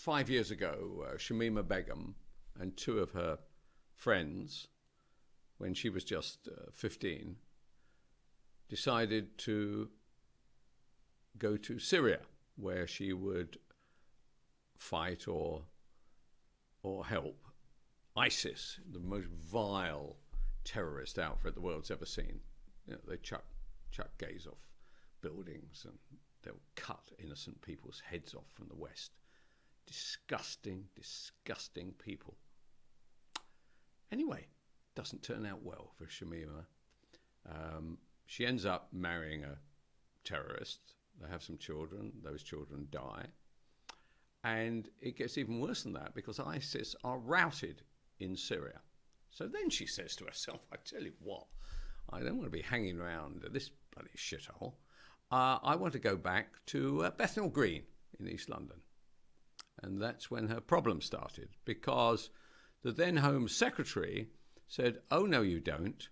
5 years ago, Shemima Begum and two of her friends, when she was just 15, decided to go to Syria, where she would fight or help ISIS, the most vile terrorist outfit the world's ever seen. You know, they chuck gays off buildings and they'll cut innocent people's heads off from the West. Disgusting, disgusting people. Anyway, doesn't turn out well for Shemima. She ends up marrying a terrorist. They have some children. Those children die. And it gets even worse than that because ISIS are routed in Syria. So then she says to herself, I tell you what, I don't want to be hanging around this bloody shithole. I want to go back to Bethnal Green in East London. And that's when her problem started, because the then Home Secretary said, oh, no, you don't.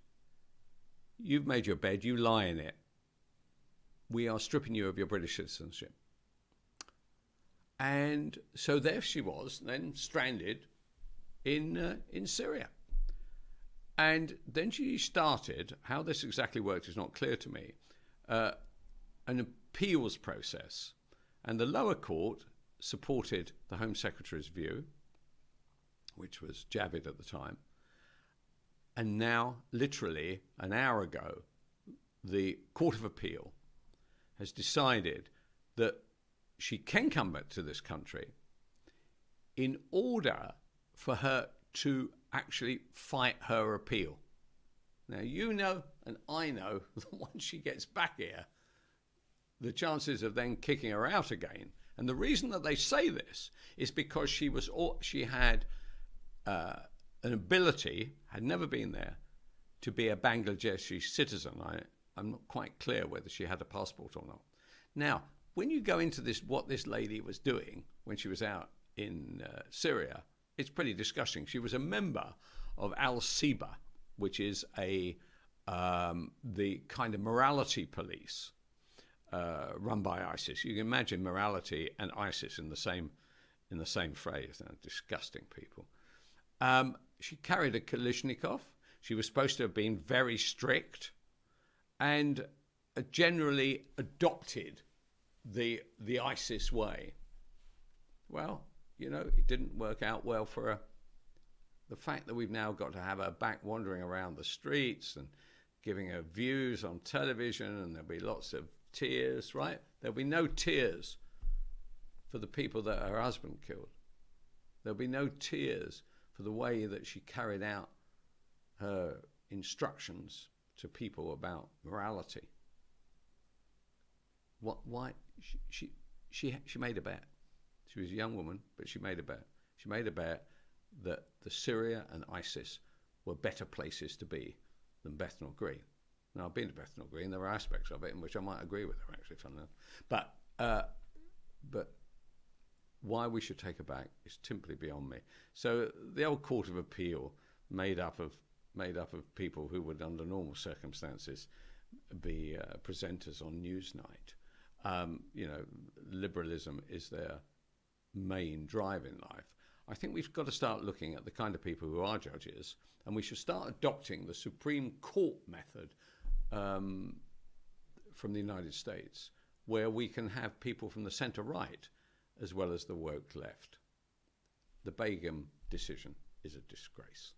You've made your bed, you lie in it. We are stripping you of your British citizenship. And so there she was, then stranded in Syria. And then she started, how this exactly worked is not clear to me, an appeals process. And the lower court supported the Home Secretary's view, which was Javid at the time. And now, literally an hour ago, the Court of Appeal has decided that she can come back to this country in order for her to actually fight her appeal. Now, you know, and I know that once she gets back here, the chances of then kicking her out again. And the reason that they say this is because she had an ability, had never been there, to be a Bangladeshi citizen. I'm not quite clear whether she had a passport or not. Now, when you go into this, what this lady was doing when she was out in Syria, it's pretty disgusting. She was a member of Al-Siba, which is the kind of morality police run by ISIS. You can imagine morality and ISIS in the same phrase. Disgusting people. She carried a Kalashnikov. She was supposed to have been very strict and generally adopted the ISIS way. Well, you know, it didn't work out well for her. The fact that we've now got to have her back wandering around the streets and giving her views on television, and there'll be lots of tears, right? There'll be no tears for the people that her husband killed. There'll be no tears for the way that she carried out her instructions to people about morality. Why? She made a bet. She was a young woman, but she made a bet. She made a bet that the Syria and ISIS were better places to be than Bethnal Green. Now, I've been to Bethnal Green. There are aspects of it in which I might agree with her, actually, funnily enough. But why we should take her back is simply beyond me. So the old Court of Appeal, made up of people who would, under normal circumstances, be presenters on Newsnight. You know, liberalism is their main drive in life. I think we've got to start looking at the kind of people who are judges, and we should start adopting the Supreme Court method from the United States, where we can have people from the centre-right as well as the woke left. The Begum decision is a disgrace.